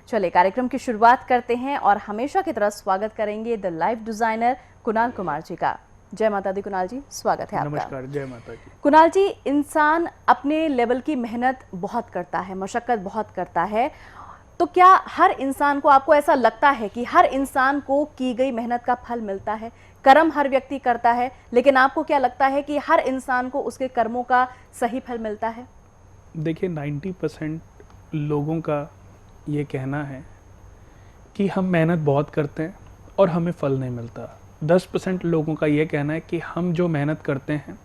चलिए कार्यक्रम की शुरुआत करते हैं और हमेशा की तरह स्वागत करेंगे the life designer Kunal Kumar ji का। जय माता दी कुणाल जी, स्वागत है आपका। नमस्कार, जय माता की। कुणाल जी, इंसान अपने लेवल की मेहनत बहुत करता है, मशक्कत बहुत करता है, तो क्या हर इंसान को, आपको ऐसा लगता है कि हर इंसान को की गई मेहनत का फल मिलता है? कर्म हर व्यक्ति करता है, लेकिन आपको क्या लगता है कि हर इंसान को उसके कर्मों का सही फल मिलता है? देखिए 90% लोगों का ये कहना है कि हम मेहनत बहुत करते हैं और हमें फल नहीं मिलता। 10% लोगों का ये कहना है कि हम जो मेहनत करते हैं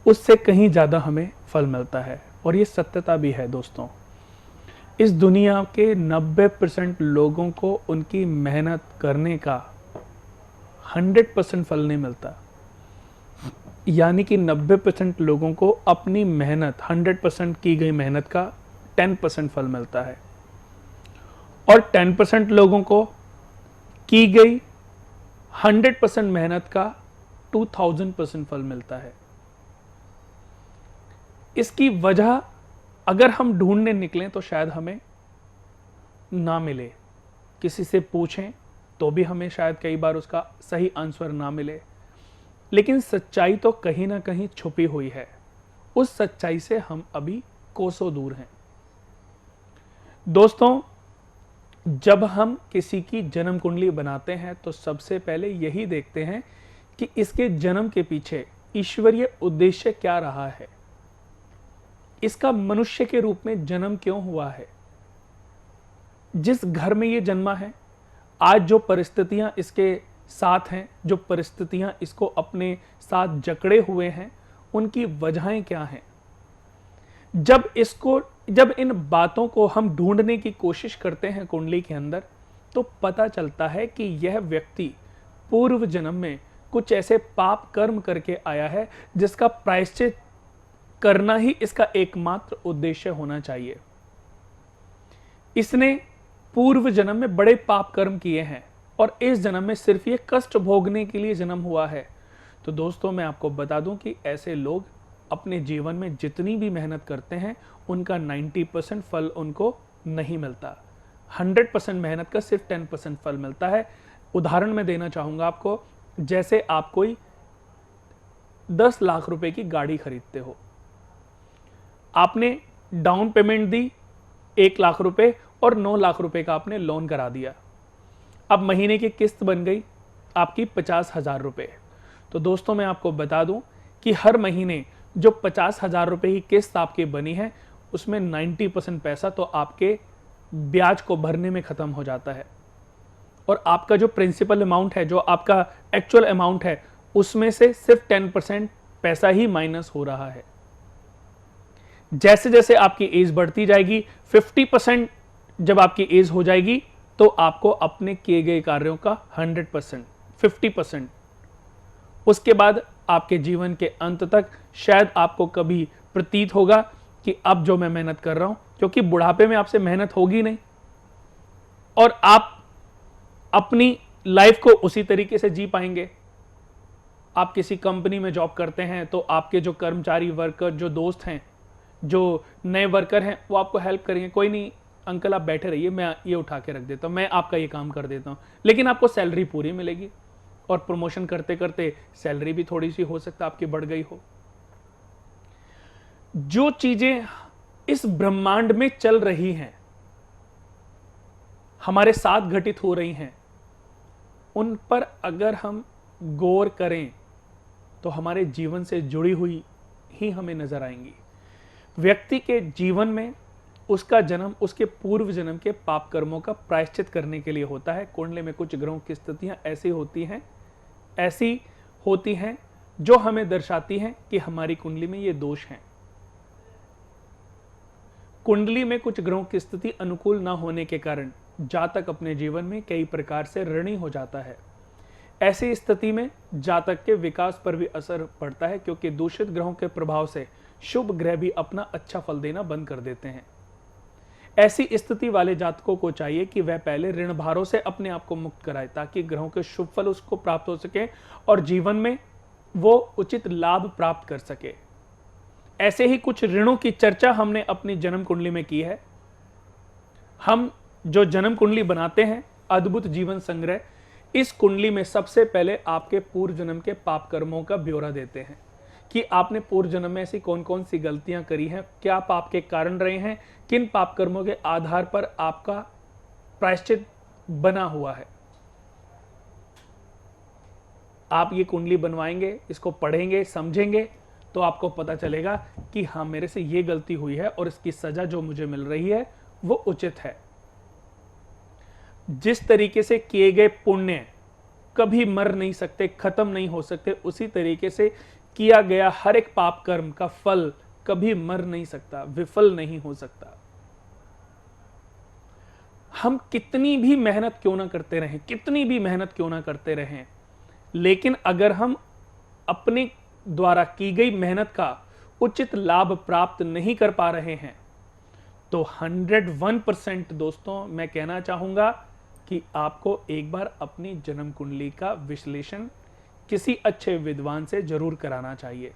उससे कहीं ज़्यादा हमें फल मिलता है। और ये सत्यता भी है दोस्तों। इस दुनिया के 90% लोगों को उनकी मेहनत करने का 100% फल नहीं मिलता। यानी कि 90% लोगों को अपनी मेहनत, 100% की गई मेहनत का 10% फल मिलता है और 10% लोगों को की गई 100% मेहनत का 2000% फल मिलता है। इसकी वजह अगर हम ढूंढने निकलें तो शायद हमें ना मिले। किसी से पूछें तो भी हमें शायद कई बार उसका सही आंसर ना मिले, लेकिन सच्चाई तो कहीं ना कहीं छुपी हुई है। उस सच्चाई से हम अभी कोसों दूर हैं। दोस्तों, जब हम किसी की जन्म कुंडली बनाते हैं तो सबसे पहले यही देखते हैं कि इसके जन्म के पीछे ईश्वरीय उद्देश्य क्या रहा है, इसका मनुष्य के रूप में जन्म क्यों हुआ है, जिस घर में ये जन्मा है, आज जो परिस्थितियां इसके साथ हैं, जो परिस्थितियां इसको अपने साथ जकड़े हुए हैं, उनकी वजहें क्या हैं। जब इन बातों को हम ढूंढने की कोशिश करते हैं कुंडली के अंदर, तो पता चलता है कि यह व्यक्ति पूर्व जन्म में कुछ ऐसे पाप कर्म करके आया है जिसका प्रायश्चित करना ही इसका एकमात्र उद्देश्य होना चाहिए। इसने पूर्व जन्म में बड़े पाप कर्म किए हैं और इस जन्म में सिर्फ ये कष्ट भोगने के लिए जन्म हुआ है। तो दोस्तों, मैं आपको बता दूं कि ऐसे लोग अपने जीवन में जितनी भी मेहनत करते हैं उनका 90% फल उनको नहीं मिलता। 100% मेहनत का सिर्फ 10% फल मिलता है। उदाहरण मैं देना चाहूंगा आपको। जैसे आप कोई 10 लाख रुपए की गाड़ी खरीदते हो, आपने डाउन पेमेंट दी 1 लाख रुपए और 9 लाख रुपए का आपने लोन करा दिया। अब महीने की किस्त बन गई आपकी 50,000 रुपए। तो दोस्तों, मैं आपको बता दूं कि हर महीने जो 50,000 रुपए की किस्त आपकी बनी है, उसमें 90% पैसा तो आपके ब्याज को भरने में खत्म हो जाता है और आपका जो प्रिंसिपल अमाउंट है, जो आपका एक्चुअल अमाउंट है, उसमें से सिर्फ 10% पैसा ही माइनस हो रहा है। जैसे जैसे आपकी एज बढ़ती जाएगी, 50% जब आपकी एज हो जाएगी, तो आपको अपने किए गए कार्यों का 100%, 50%, उसके बाद आपके जीवन के अंत तक शायद आपको कभी प्रतीत होगा कि अब जो मैं मेहनत कर रहा हूं, क्योंकि बुढ़ापे में आपसे मेहनत होगी नहीं और आप अपनी लाइफ को उसी तरीके से जी पाएंगे। आप किसी कंपनी में जॉब करते हैं तो आपके जो कर्मचारी, वर्कर, जो दोस्त हैं, जो नए वर्कर हैं, वो आपको हेल्प करेंगे। कोई नहीं अंकल, आप बैठे रहिए, मैं ये उठा के रख देता हूं, मैं आपका ये काम कर देता हूं। लेकिन आपको सैलरी पूरी मिलेगी और प्रमोशन करते करते सैलरी भी थोड़ी सी हो सकता है आपकी बढ़ गई हो। जो चीजें इस ब्रह्मांड में चल रही हैं, हमारे साथ घटित हो रही हैं, उन पर अगर हम गौर करें तो हमारे जीवन से जुड़ी हुई ही हमें नजर आएंगी। व्यक्ति के जीवन में उसका जन्म उसके पूर्व जन्म के पाप कर्मों का प्रायश्चित करने के लिए होता है। कुंडली में कुछ ग्रहों की स्थितियां ऐसी होती हैं जो हमें दर्शाती हैं कि हमारी कुंडली में ये दोष हैं। कुंडली में कुछ ग्रहों की स्थिति अनुकूल ना होने के कारण जातक अपने जीवन में कई प्रकार से ऋणी हो जाता है। ऐसी स्थिति में जातक के विकास पर भी असर पड़ता है, क्योंकि दूषित ग्रहों के प्रभाव से शुभ ग्रह भी अपना अच्छा फल देना बंद कर देते हैं। ऐसी स्थिति वाले जातकों को चाहिए कि वह पहले ऋण भारों से अपने आप को मुक्त कराए, ताकि ग्रहों के शुभ फल उसको प्राप्त हो सके और जीवन में वो उचित लाभ प्राप्त कर सके। ऐसे ही कुछ ऋणों की चर्चा हमने अपनी जन्म कुंडली में की है। हम जो जन्म कुंडली बनाते हैं अद्भुत जीवन संग्रह, इस कुंडली में सबसे पहले आपके पूर्व जन्म के पाप कर्मों का ब्यौरा देते हैं कि आपने पूर्व जन्म में ऐसी कौन कौन सी गलतियां करी हैं, क्या पाप के कारण रहे हैं, किन पाप कर्मों के आधार पर आपका प्रायश्चित बना हुआ है। आप ये कुंडली बनवाएंगे, इसको पढ़ेंगे, समझेंगे, तो आपको पता चलेगा कि हाँ, मेरे से ये गलती हुई है और इसकी सजा जो मुझे मिल रही है वो उचित है। जिस तरीके से किए गए पुण्य कभी मर नहीं सकते, खत्म नहीं हो सकते, उसी तरीके से किया गया हर एक पाप कर्म का फल कभी मर नहीं सकता, विफल नहीं हो सकता। हम कितनी भी मेहनत क्यों ना करते रहें, कितनी भी मेहनत क्यों ना करते रहें, लेकिन अगर हम अपने द्वारा की गई मेहनत का उचित लाभ प्राप्त नहीं कर पा रहे हैं, तो 101% दोस्तों मैं कहना चाहूंगा कि आपको एक बार अपनी जन्म कुंडली का विश्लेषण किसी अच्छे विद्वान से जरूर कराना चाहिए।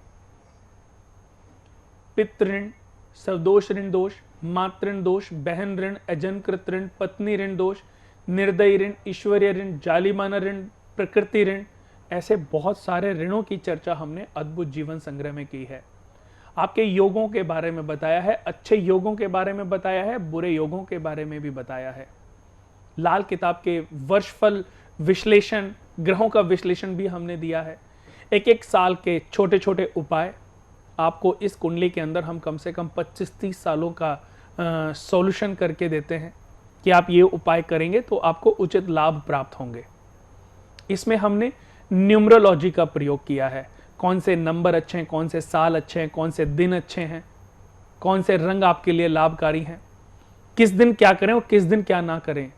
पितृ ऋण, सवदोष ऋण दोष, मातृ दोष, बहन ऋण, अजनकृत ऋण, पत्नी ऋण दोष, निर्दयी ऋण, ईश्वरीय ऋण, जालिमाना ऋण, प्रकृति ऋण, ऐसे बहुत सारे ऋणों की चर्चा हमने अद्भुत जीवन संग्रह में की है। आपके योगों के बारे में बताया है, अच्छे योगों के बारे में बताया है, बुरे योगों के बारे में भी बताया है। लाल किताब के वर्षफल विश्लेषण, ग्रहों का विश्लेषण भी हमने दिया है। एक एक साल के छोटे छोटे उपाय आपको इस कुंडली के अंदर हम कम से कम 25-30 सालों का सॉल्यूशन करके देते हैं कि आप ये उपाय करेंगे तो आपको उचित लाभ प्राप्त होंगे। इसमें हमने न्यूमरोलॉजी का प्रयोग किया है, कौन से नंबर अच्छे हैं, कौन से साल अच्छे हैं, कौन से दिन अच्छे हैं, कौन से रंग आपके लिए लाभकारी हैं, किस दिन क्या करें और किस दिन क्या ना करें।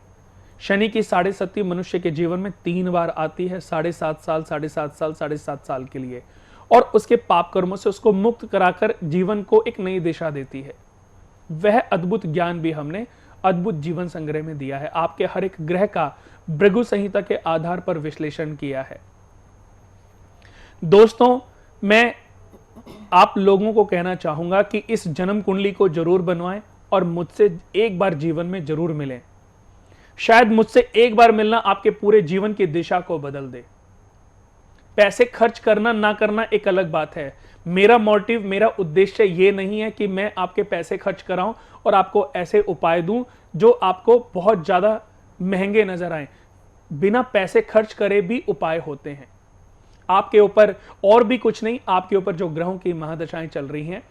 शनि की 7.5 मनुष्य के जीवन में 3 बार आती है, 7.5 साल, 7.5 साल, 7.5 साल के लिए, और उसके पाप कर्मों से उसको मुक्त कराकर जीवन को एक नई दिशा देती है। वह अद्भुत ज्ञान भी हमने अद्भुत जीवन संग्रह में दिया है। आपके हर एक ग्रह का भृगु संहिता के आधार पर विश्लेषण किया है। दोस्तों, मैं आप लोगों को कहना चाहूंगा कि इस जन्म कुंडली को जरूर बनवाएं और मुझसे एक बार जीवन में जरूर मिलें। शायद मुझसे एक बार मिलना आपके पूरे जीवन की दिशा को बदल दे। पैसे खर्च करना ना करना एक अलग बात है। मेरा मोटिव, मेरा उद्देश्य ये नहीं है कि मैं आपके पैसे खर्च कराऊं और आपको ऐसे उपाय दूं जो आपको बहुत ज्यादा महंगे नजर आए। बिना पैसे खर्च करे भी उपाय होते हैं। आपके ऊपर और भी कुछ नहीं, आपके ऊपर जो ग्रहों की महादशाएं चल रही हैं,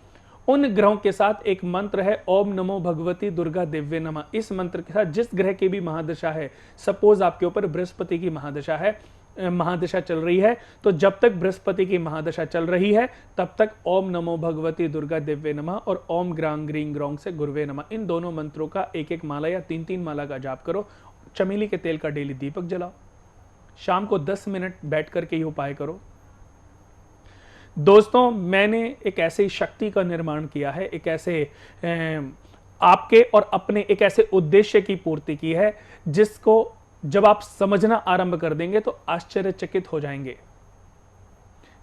उन ग्रहों के साथ एक मंत्र है, ओम नमो भगवती दुर्गा दिव्य नमः। इस मंत्र के साथ जिस ग्रह की भी महादशा है, सपोज आपके ऊपर बृहस्पति की महादशा चल रही है, तो जब तक बृहस्पति की महादशा चल रही है तब तक ओम नमो भगवती दुर्गा दिव्य नमः और ओम ग्रांग ग्रीं ग्रौंग से गुरुवे नमः, इन दोनों मंत्रों का एक एक माला या 3-3 माला का जाप करो। चमेली के तेल का डेली दीपक जलाओ। शाम को 10 मिनट बैठ करके ये उपाय करो। दोस्तों, मैंने एक ऐसी शक्ति का निर्माण किया है, एक ऐसे आपके और अपने एक ऐसे उद्देश्य की पूर्ति की है जिसको जब आप समझना आरंभ कर देंगे तो आश्चर्यचकित हो जाएंगे,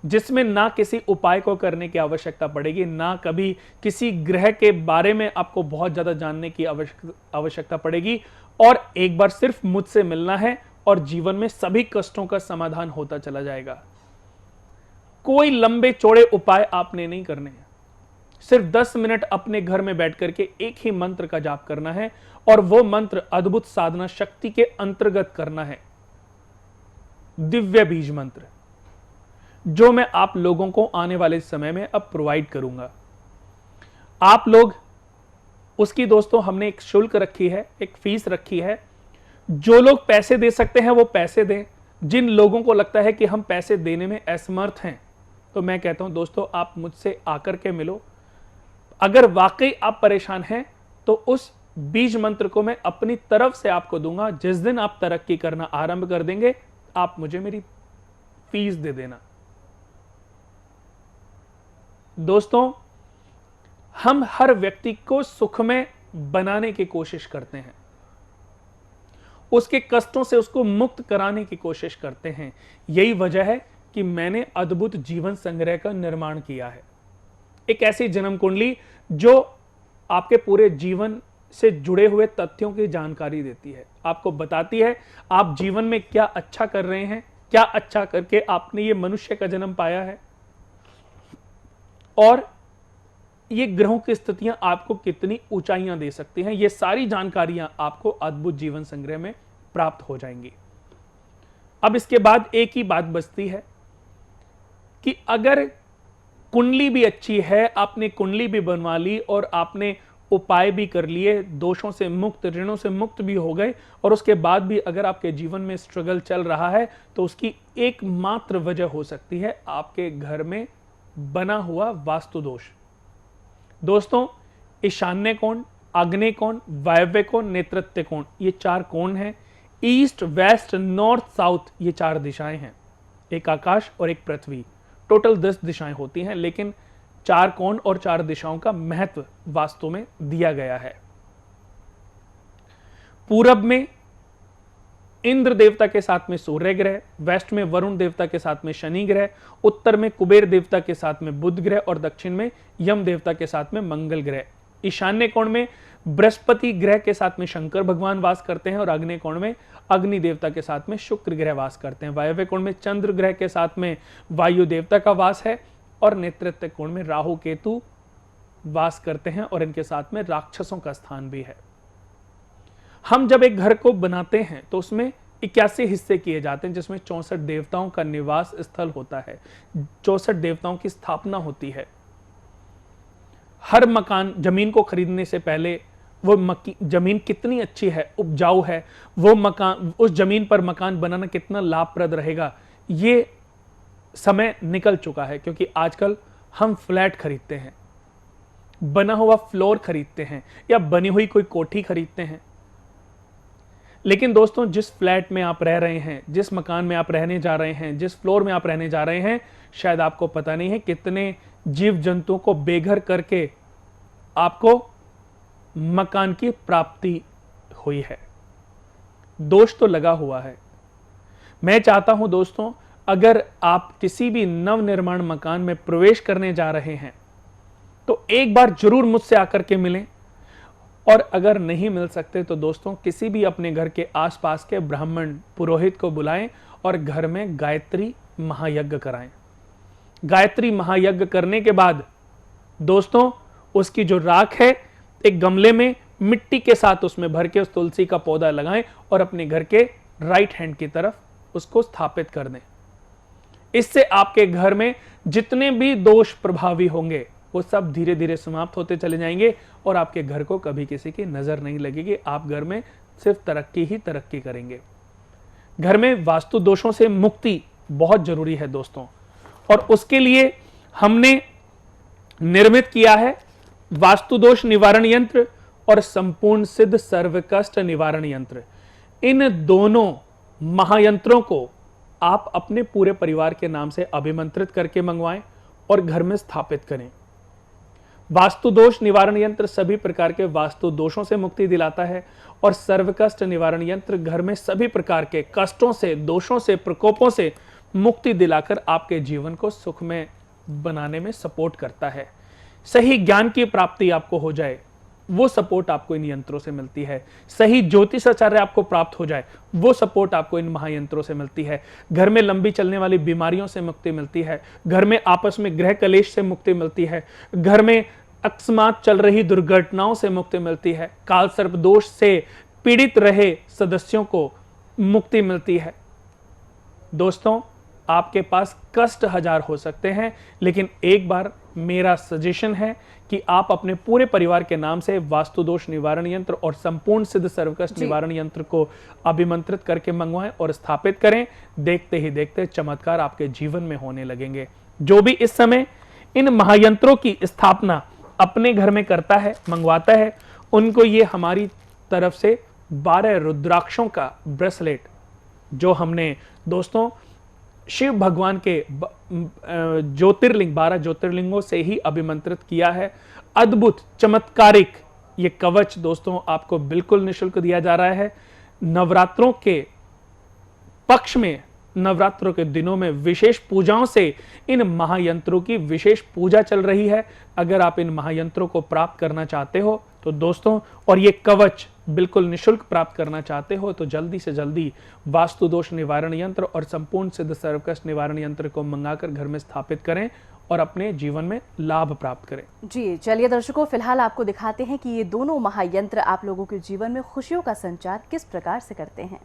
जिसमें ना किसी उपाय को करने की आवश्यकता पड़ेगी, ना कभी किसी ग्रह के बारे में आपको बहुत ज्यादा जानने की आवश्यकता पड़ेगी, और एक बार सिर्फ मुझसे मिलना है और जीवन में सभी कष्टों का समाधान होता चला जाएगा। कोई लंबे चौड़े उपाय आपने नहीं करने हैं, सिर्फ 10 मिनट अपने घर में बैठ करके एक ही मंत्र का जाप करना है, और वो मंत्र अद्भुत साधना शक्ति के अंतर्गत करना है। दिव्य बीज मंत्र जो मैं आप लोगों को आने वाले समय में अब प्रोवाइड करूंगा। आप लोग उसकी दोस्तों हमने एक शुल्क रखी है, एक फीस रखी है। जो लोग पैसे दे सकते हैं वो पैसे दें। जिन लोगों को लगता है कि हम पैसे देने में असमर्थ हैं, तो मैं कहता हूं दोस्तों, आप मुझसे आकर के मिलो। अगर वाकई आप परेशान हैं तो उस बीज मंत्र को मैं अपनी तरफ से आपको दूंगा। जिस दिन आप तरक्की करना आरंभ कर देंगे, आप मुझे मेरी फीस दे देना। दोस्तों, हम हर व्यक्ति को सुखमय बनाने की कोशिश करते हैं, उसके कष्टों से उसको मुक्त कराने की कोशिश करते हैं। यही वजह है कि मैंने अद्भुत जीवन संग्रह का निर्माण किया है। एक ऐसी जन्म कुंडली जो आपके पूरे जीवन से जुड़े हुए तथ्यों की जानकारी देती है, आपको बताती है आप जीवन में क्या अच्छा कर रहे हैं, क्या अच्छा करके आपने ये मनुष्य का जन्म पाया है, और ये ग्रहों की स्थितियां आपको कितनी ऊंचाइयां दे सकती हैं। ये सारी जानकारियां आपको अद्भुत जीवन संग्रह में प्राप्त हो जाएंगी। अब इसके बाद एक ही बात बचती है कि अगर कुंडली भी अच्छी है, आपने कुंडली भी बनवा ली और आपने उपाय भी कर लिए, दोषों से मुक्त, ऋणों से मुक्त भी हो गए, और उसके बाद भी अगर आपके जीवन में स्ट्रगल चल रहा है, तो उसकी एकमात्र वजह हो सकती है आपके घर में बना हुआ वास्तु दोष। दोस्तों, ईशान्य कोण, आग्नेय कोण, वायव्य कोण, नेतृत्व कोण, ये 4 कोण हैं। ईस्ट, वेस्ट, नॉर्थ, साउथ, ये 4 दिशाएं हैं। एक आकाश और एक पृथ्वी, टोटल 10 दिशाएं होती हैं, लेकिन 4 कोण और 4 दिशाओं का महत्व वास्तु में दिया गया है। पूरब में इंद्र देवता के साथ में सूर्य ग्रह, वेस्ट में वरुण देवता के साथ में शनि ग्रह, उत्तर में कुबेर देवता के साथ में बुध ग्रह, और दक्षिण में यम देवता के साथ में मंगल ग्रह। ईशान्य कोण में बृहस्पति ग्रह के साथ में शंकर भगवान वास करते हैं, और आग्नेय कोण में अग्नि देवता के साथ में शुक्र ग्रह वास करते हैं। वायव्य कोण में चंद्र ग्रह के साथ में वायु देवता का वास है, और नेतृत्व कोण में राहु केतु वास करते हैं, और इनके साथ में राक्षसों का स्थान भी है। हम जब एक घर को बनाते हैं तो उसमें 81 हिस्से किए जाते हैं, जिसमें 64 देवताओं का निवास स्थल होता है, 64 देवताओं की स्थापना होती है। हर मकान, जमीन को खरीदने से पहले वो जमीन कितनी अच्छी है, उपजाऊ है, वो मकान, उस जमीन पर मकान बनाना कितना लाभप्रद रहेगा, ये समय निकल चुका है। क्योंकि आजकल हम फ्लैट खरीदते हैं, बना हुआ फ्लोर खरीदते हैं, या बनी हुई कोई कोठी खरीदते हैं। लेकिन दोस्तों, जिस फ्लैट में आप रह रहे हैं, जिस मकान में आप रहने जा रहे हैं, जिस फ्लोर में आप रहने जा रहे हैं, शायद आपको पता नहीं है कितने जीव जंतुओं को बेघर करके आपको मकान की प्राप्ति हुई है। दोष तो लगा हुआ है। मैं चाहता हूं दोस्तों, अगर आप किसी भी नवनिर्माण मकान में प्रवेश करने जा रहे हैं तो एक बार जरूर मुझसे आकर के मिलें, और अगर नहीं मिल सकते तो दोस्तों किसी भी अपने घर के आसपास के ब्राह्मण पुरोहित को बुलाएं और घर में गायत्री महायज्ञ कराएं। गायत्री महायज्ञ करने के बाद दोस्तों उसकी जो राख है एक गमले में मिट्टी के साथ उसमें भर के उस तुलसी का पौधा लगाएं और अपने घर के राइट हैंड की तरफ उसको स्थापित कर दें। इससे आपके घर में जितने भी दोष प्रभावी होंगे वो सब धीरे धीरे समाप्त होते चले जाएंगे, और आपके घर को कभी किसी की नजर नहीं लगेगी। आप घर में सिर्फ तरक्की ही तरक्की करेंगे। घर में वास्तु दोषों से मुक्ति बहुत जरूरी है दोस्तों, और उसके लिए हमने निर्मित किया है वास्तु दोष निवारण यंत्र और संपूर्ण सिद्ध सर्व कष्ट निवारण यंत्र। इन दोनों महायंत्रों को आप अपने पूरे परिवार के नाम से अभिमंत्रित करके मंगवाएं और घर में स्थापित करें। वास्तु दोष निवारण यंत्र सभी प्रकार के वास्तु दोषों से मुक्ति दिलाता है, और सर्व कष्ट निवारण यंत्र घर में सभी प्रकार के कष्टों से, दोषों से, प्रकोपों से मुक्ति दिलाकर आपके जीवन को सुखमय बनाने में सपोर्ट करता है। सही ज्ञान की प्राप्ति आपको हो जाए, वो सपोर्ट आपको इन यंत्रों से मिलती है। सही ज्योतिषाचार्य आपको प्राप्त हो जाए, वो सपोर्ट आपको इन महायंत्रों से मिलती है। घर में लंबी चलने वाली बीमारियों से मुक्ति मिलती है। घर में आपस में गृह कलेश से मुक्ति मिलती है। घर में अकस्मात चल रही दुर्घटनाओं से मुक्ति मिलती है। काल सर्प दोष से पीड़ित रहे सदस्यों को मुक्ति मिलती है। दोस्तों, आपके पास कष्ट 1000 हो सकते हैं, लेकिन एक बार मेरा सजेशन है कि आप अपने पूरे परिवार के नाम से वास्तु दोष निवारण यंत्र और संपूर्ण सिद्ध सर्वकष्ट निवारण यंत्र को अभिमंत्रित करके मंगवाएं और स्थापित करें। देखते ही देखते चमत्कार आपके जीवन में होने लगेंगे। जो भी इस समय इन महायंत्रों की स्थापना अपने घर में करता है, मंगवाता है, उनको ये हमारी तरफ से 12 रुद्राक्षों का ब्रेसलेट, जो हमने दोस्तों शिव भगवान के ज्योतिर्लिंग 12 ज्योतिर्लिंगों से ही अभिमंत्रित किया है, अद्भुत चमत्कारिक ये कवच दोस्तों आपको बिल्कुल निःशुल्क दिया जा रहा है। नवरात्रों के पक्ष में, नवरात्रों के दिनों में विशेष पूजाओं से इन महायंत्रों की विशेष पूजा चल रही है। अगर आप इन महायंत्रों को प्राप्त करना चाहते हो तो दोस्तों, और ये कवच बिल्कुल निशुल्क प्राप्त करना चाहते हो तो जल्दी से जल्दी वास्तु दोष निवारण यंत्र और संपूर्ण सिद्ध सर्वकष्ट निवारण यंत्र को मंगाकर घर में स्थापित करें और अपने जीवन में लाभ प्राप्त करें। जी चलिए दर्शकों, फिलहाल आपको दिखाते हैं कि ये दोनों महायंत्र आप लोगों के जीवन में खुशियों का संचार किस प्रकार से करते हैं।